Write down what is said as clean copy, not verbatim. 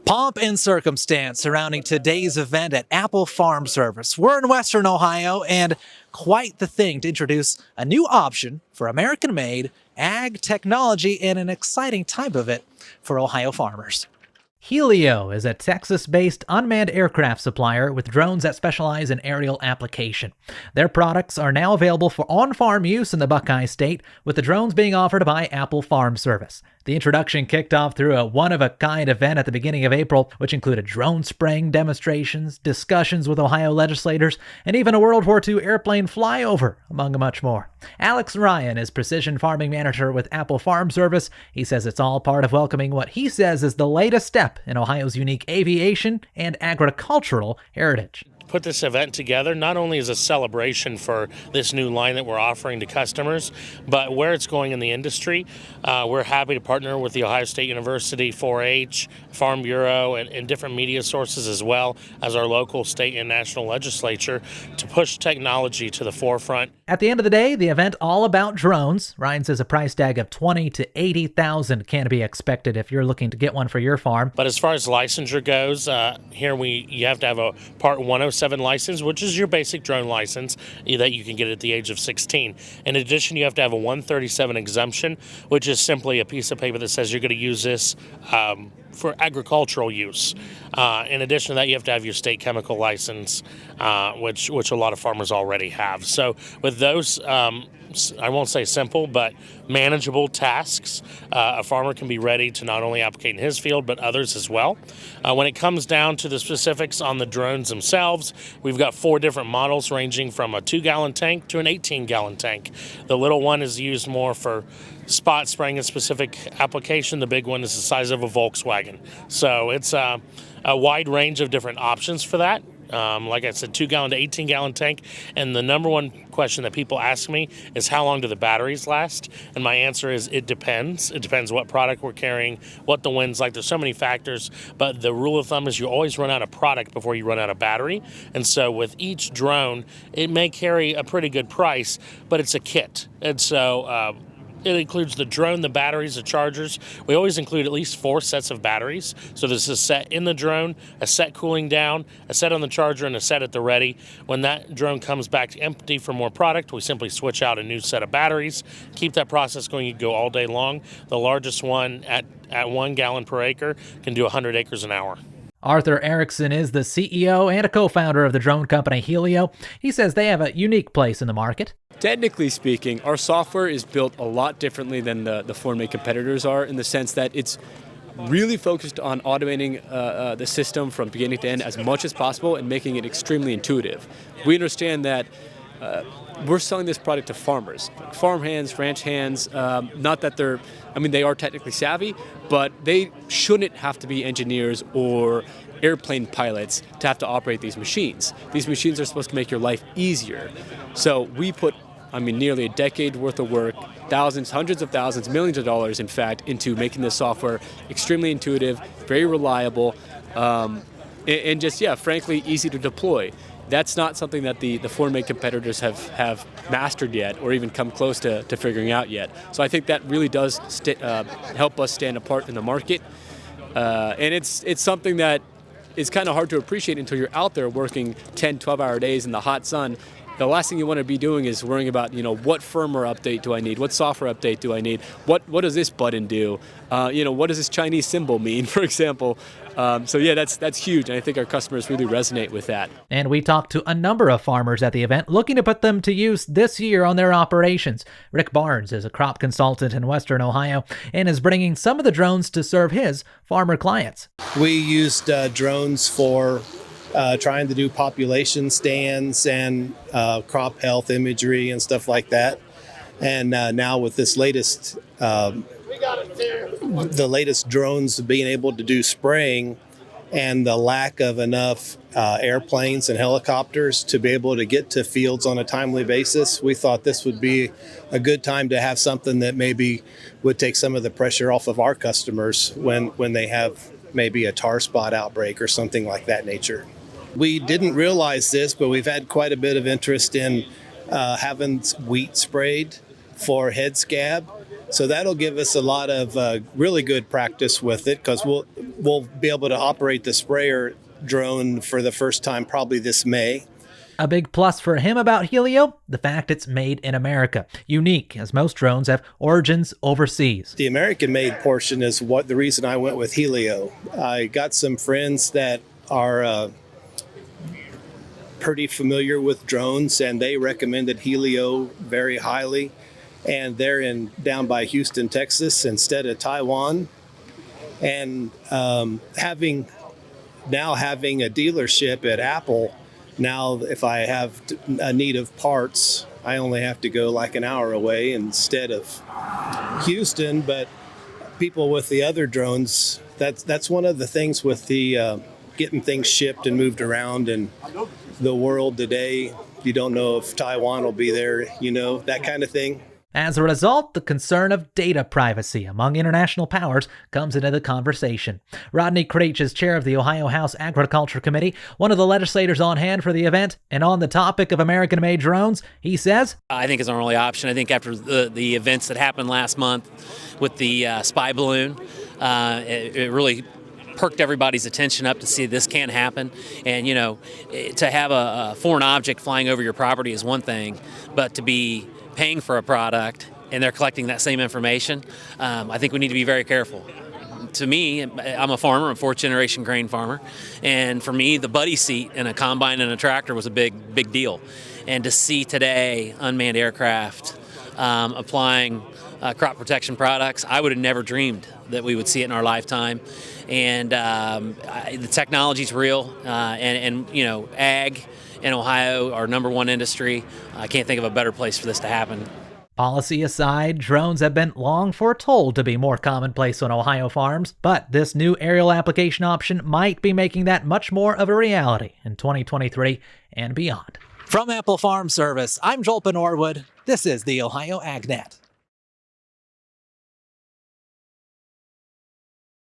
Pomp and circumstance surrounding today's event at Apple Farm Service. We're in Western Ohio, and quite the thing to introduce a new option for American-made ag technology and an exciting type of it for Ohio farmers. Helio is a Texas-based unmanned aircraft supplier with drones that specialize in aerial application. Their products are now available for on-farm use in the Buckeye State, with the drones being offered by Apple Farm Service. The introduction kicked off through a one-of-a-kind event at the beginning of April, which included drone spraying demonstrations, discussions with Ohio legislators, and even a World War II airplane flyover, among much more. Alex Ryan is Precision Farming Manager with Apple Farm Service. He says it's all part of welcoming what he says is the latest step in Ohio's unique aviation and agricultural heritage. Put this event together not only as a celebration for this new line that we're offering to customers, but where it's going in the industry. We're happy to partner with the Ohio State University 4-H, Farm Bureau, and different media sources, as well as our local state and national legislature, to push technology to the forefront. At the end of the day, the event all about drones. Ryan says a price tag of $20,000 to $80,000 can be expected if you're looking to get one for your farm. But as far as licensure goes, you have to have a Part 107 license, which is your basic drone license that you can get at the age of 16. In addition, you have to have a 137 exemption, which is simply a piece of paper that says you're going to use this for agricultural use. In addition to that, you have to have your state chemical license, which a lot of farmers already have. So with those, I won't say simple, but manageable tasks, a farmer can be ready to not only applicate in his field, but others as well. When it comes down to the specifics on the drones themselves, we've got 4 different models ranging from a 2-gallon tank to an 18-gallon tank. The little one is used more for spot spraying a specific application. The big one is the size of a Volkswagen. So it's a wide range of different options for that. Like I said, 2-gallon to 18-gallon tank. And the number one question that people ask me is, how long do the batteries last? And my answer is, it depends. It depends what product we're carrying, what the wind's like. There's so many factors. But the rule of thumb is you always run out of product before you run out of battery. And so with each drone, it may carry a pretty good price, but it's a kit. And so it includes the drone, the batteries, the chargers. We always include at least 4 sets of batteries. So there's a set in the drone, a set cooling down, a set on the charger, and a set at the ready. When that drone comes back empty for more product, we simply switch out a new set of batteries, keep that process going. You go all day long. The largest one at 1 gallon per acre can do 100 acres an hour. Arthur Erickson is the CEO and a co-founder of the drone company Helio. He says they have a unique place in the market. Technically speaking, our software is built a lot differently than the foreign-made competitors are, in the sense that it's really focused on automating the system from beginning to end as much as possible and making it extremely intuitive. We understand that we're selling this product to farmers, farm hands, ranch hands. Not that they are technically savvy, but they shouldn't have to be engineers or airplane pilots to have to operate these machines. These machines are supposed to make your life easier. So we put, nearly a decade worth of work, thousands, hundreds of thousands, millions of dollars, in fact, into making this software extremely intuitive, very reliable, and just, frankly, easy to deploy. That's not something that the foreign-made competitors have mastered yet, or even come close to figuring out yet. So I think that really does help us stand apart in the market. And it's something that is kind of hard to appreciate until you're out there working 10, 12-hour days in the hot sun. The last thing you want to be doing is worrying about, what firmware update do I need? What software update do I need? What does this button do? What does this Chinese symbol mean, for example? That's huge, and I think our customers really resonate with that. And we talked to a number of farmers at the event looking to put them to use this year on their operations. Rick Barnes is a crop consultant in Western Ohio and is bringing some of the drones to serve his farmer clients. We used drones for trying to do population stands and crop health imagery and stuff like that. And now with this latest, the latest drones being able to do spraying, and the lack of enough airplanes and helicopters to be able to get to fields on a timely basis, we thought this would be a good time to have something that maybe would take some of the pressure off of our customers when they have maybe a tar spot outbreak or something like that nature. We didn't realize this, but we've had quite a bit of interest in having wheat sprayed for head scab. So that'll give us a lot of really good practice with it, because we'll be able to operate the sprayer drone for the first time probably this May. A big plus for him about Helio, the fact it's made in America. Unique, as most drones have origins overseas. The American-made portion is the reason I went with Helio. I got some friends that are pretty familiar with drones, and they recommended Helio very highly. And they're down by Houston, Texas, instead of Taiwan. And having a dealership at Apple, now if I have a need of parts, I only have to go like an hour away instead of Houston. But people with the other drones, that's one of the things with the getting things shipped and moved around in the world today. You don't know if Taiwan will be there, that kind of thing. As a result, the concern of data privacy among international powers comes into the conversation. Rodney Creech is chair of the Ohio House Agriculture Committee, one of the legislators on hand for the event, and on the topic of American-made drones, he says, I think it's our only option. I think after the events that happened last month with the spy balloon, it really perked everybody's attention up to see this can happen. And, to have a foreign object flying over your property is one thing, but to be paying for a product and they're collecting that same information, I think we need to be very careful. To me, I'm a farmer, I'm a fourth-generation grain farmer, and for me, the buddy seat in a combine and a tractor was a big deal. And to see today unmanned aircraft applying crop protection products, I would have never dreamed that we would see it in our lifetime. And the technology's real, and ag in Ohio, our number one industry. I can't think of a better place for this to happen. Policy aside, drones have been long foretold to be more commonplace on Ohio farms, but this new aerial application option might be making that much more of a reality in 2023 and beyond. From Apple Farm Service, I'm Joel Norwood. This is the Ohio AgNet.